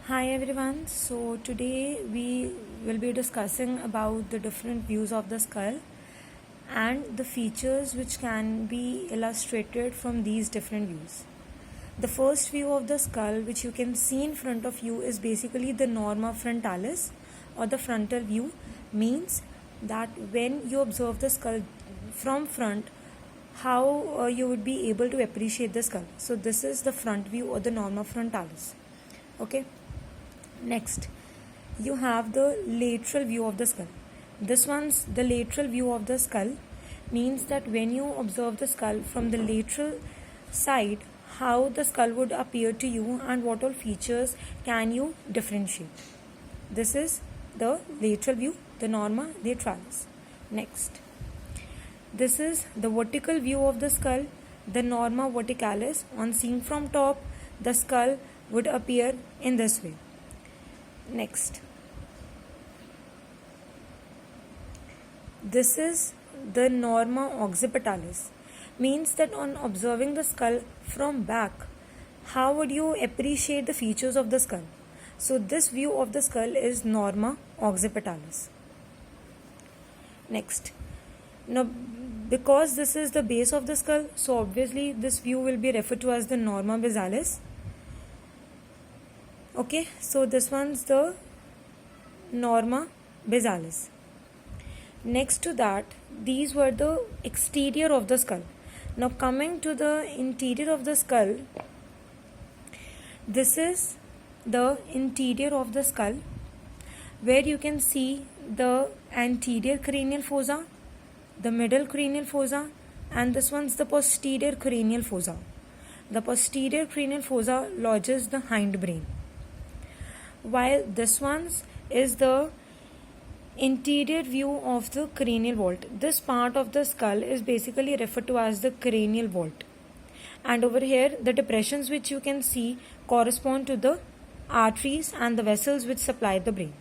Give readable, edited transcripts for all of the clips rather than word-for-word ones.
Hi everyone. So today we will be discussing about the different views of the skull and the features which can be illustrated from these different views. The first view of the skull which you can see in front of you is basically the norma frontalis or the frontal view, means that when you observe the skull from front, how you would be able to appreciate the skull. So this is the front view or the norma frontalis. Okay. Next, you have the lateral view of the skull. This one's the lateral view of the skull, means that when you observe the skull from the lateral side, how the skull would appear to you and what all features can you differentiate. This is the lateral view, the norma lateralis. Next, this is the vertical view of the skull, the norma verticalis. On seeing from top, the skull would appear in this way. Next, this is the norma occipitalis, means that on observing the skull from back, how would you appreciate the features of the skull? So this view of the skull is norma occipitalis. Next, now because this is the base of the skull, so obviously this view will be referred to as the norma basalis. Okay, so this one's the norma basalis. Next to that, these were the exterior of the skull. Now coming to the interior of the skull, this is the interior of the skull, where you can see the anterior cranial fossa, the middle cranial fossa, and this one's the posterior cranial fossa. The posterior cranial fossa lodges the hindbrain, while this one is the interior view of the cranial vault. This part of the skull is basically referred to as the cranial vault, and over here the depressions which you can see correspond to the arteries and the vessels which supply the brain.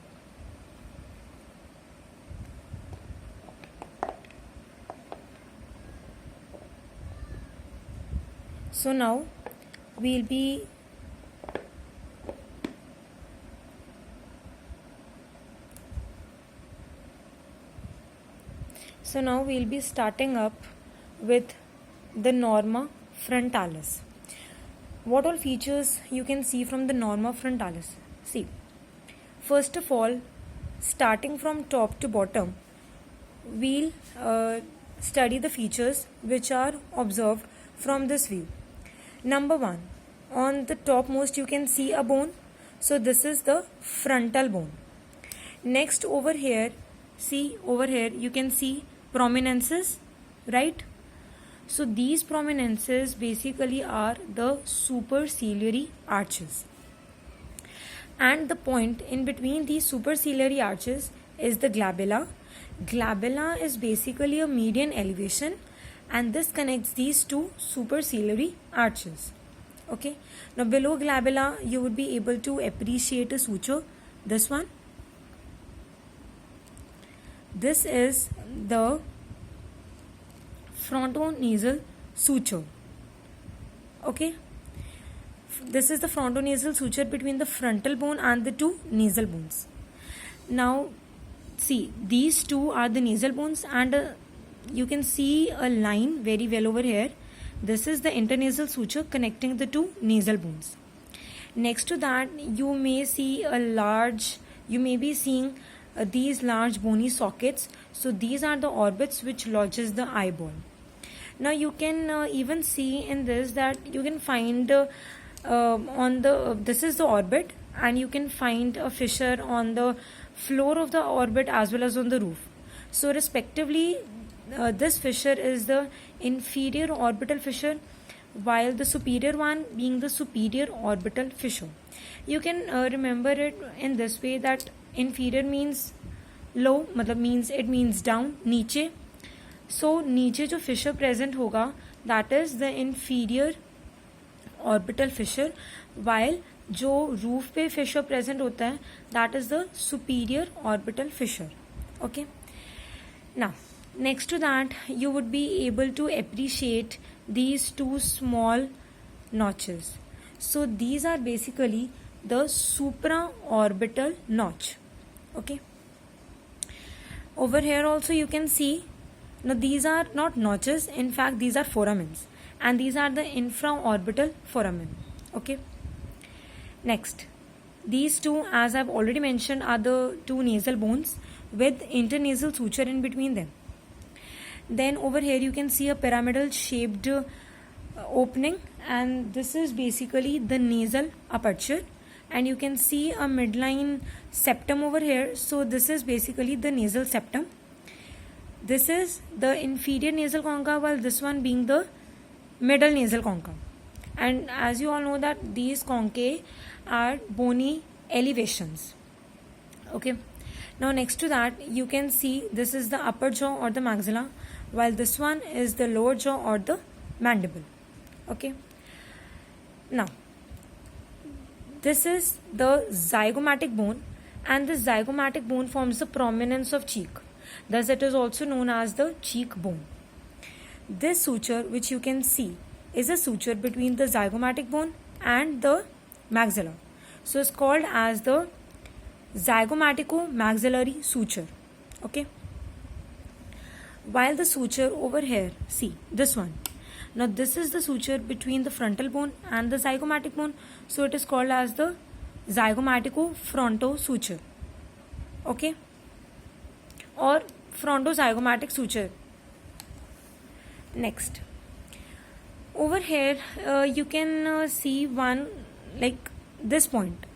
So now we'll be starting up with the norma frontalis. What all features you can see from the norma frontalis? See, first of all, starting from top to bottom, we'll study the features which are observed from this view. Number one, on the topmost you can see a bone. So this is the frontal bone. Next, over here you can see prominences, right? So these prominences basically are the superciliary arches, and the point in between these superciliary arches is the glabella. Glabella is basically a median elevation, and this connects these two superciliary arches. Okay, now below glabella you would be able to appreciate a suture. This one, this is the frontonasal suture. Okay, this is the frontonasal suture between the frontal bone and the two nasal bones. Now see, these two are the nasal bones, and you can see a line very well over here. This is the internasal suture connecting the two nasal bones. Next to that, you may be seeing these large bony sockets. So these are the orbits which lodges the eyeball. Now you can even see in this that you can find this is the orbit, and you can find a fissure on the floor of the orbit as well as on the roof. So respectively, this fissure is the inferior orbital fissure, while the superior one being the superior orbital fissure. You can remember it in this way that inferior means low, means down, नीचे. So नीचे जो fissure present होगा, that is the inferior orbital fissure, while जो roof पे fissure present होता है, that is the superior orbital fissure. Okay. Now, next to that, you would be able to appreciate these two small notches. So these are basically the supraorbital notch. Okay. Over here also you can see, now these are not notches, in fact these are foramens, and these are the infraorbital foramen. Okay. Next, these two, as I've already mentioned, are the two nasal bones with internasal suture in between them. Then over here you can see a pyramidal shaped opening, and this is basically the nasal aperture, and you can see a midline septum over here. So this is basically the nasal septum. This is the inferior nasal concha, while this one being the middle nasal concha. And as you all know that these conchae are bony elevations. Okay. Now next to that you can see this is the upper jaw or the maxilla, while this one is the lower jaw or the mandible. Okay. Now this is the zygomatic bone, and this zygomatic bone forms the prominence of cheek. Thus it is also known as the cheekbone. This suture which you can see is a suture between the zygomatic bone and the maxilla. So it's called as the zygomatico-maxillary suture. Okay. While the suture over here, see this one. Now this is the suture between the frontal bone and the zygomatic bone. So it is called as the zygomatico-fronto suture. Okay. Or frontozygomatic suture. Next. Over here you can see one like this point.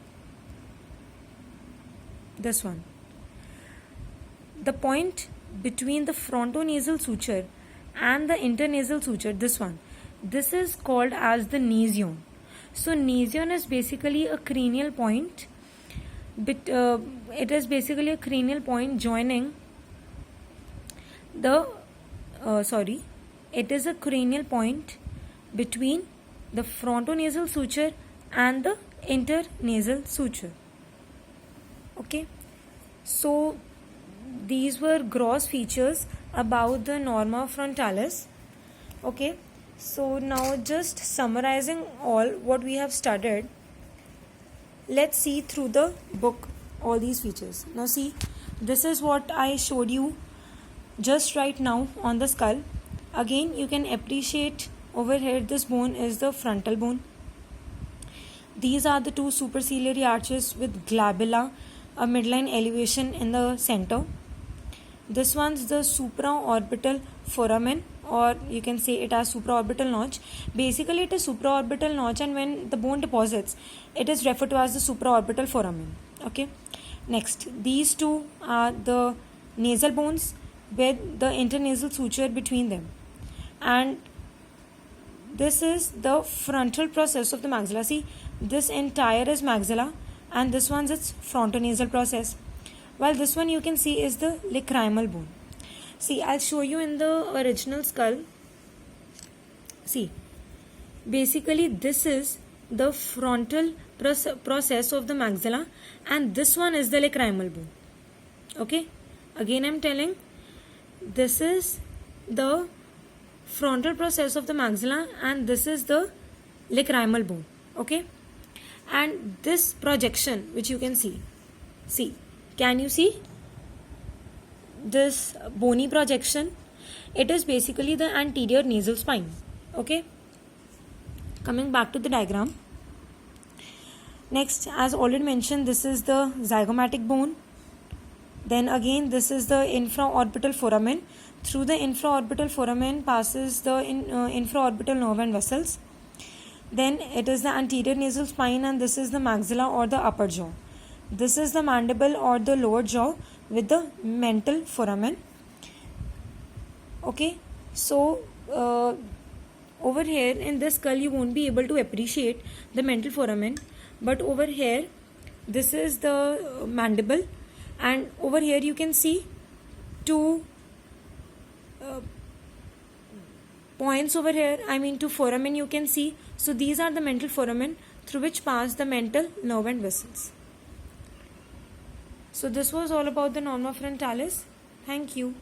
This one. The point between the frontonasal suture and the internasal suture, this one. This is called as the nasion. So nasion is basically a cranial point. It is basically a cranial point joining the it is a cranial point between the frontonasal suture and the internasal suture. Okay. So these were gross features about the norma frontalis. Okay. So now just summarizing all what we have studied, let's see through the book all these features. Now see, this is what I showed you just right now on the skull. Again you can appreciate over here, this bone is the frontal bone. These are the two superciliary arches with glabella, a midline elevation in the center. This one's the supraorbital foramen, or you can say it as supraorbital notch. Basically it is supraorbital notch, and when the bone deposits, it is referred to as the supraorbital foramen. Okay. Next, these two are the nasal bones with the internasal suture between them, and this is the frontal process of the maxilla. See, this entire is maxilla, and this one's its frontonasal process, while this one you can see is the lacrimal bone. See, I'll show you in the original skull. See, basically this is the frontal process of the maxilla, and this one is the lacrimal bone. Okay. Again I'm telling, this is the frontal process of the maxilla, and this is the lacrimal bone. Okay. And this projection which you can see, can you see this bony projection? It is basically the anterior nasal spine. Okay. Coming back to the diagram. Next, as already mentioned, this is the zygomatic bone. Then again this is the infraorbital foramen. Through the infraorbital foramen passes the infraorbital nerve and vessels. Then it is the anterior nasal spine, and this is the maxilla or the upper jaw. This is the mandible or the lower jaw with the mental foramen. Okay. So over here in this skull you won't be able to appreciate the mental foramen, but over here this is the mandible, and over here you can see two points over here, two foramen you can see. So these are the mental foramen through which pass the mental nerve and vessels. So this was all about the norma frontalis. Thank you.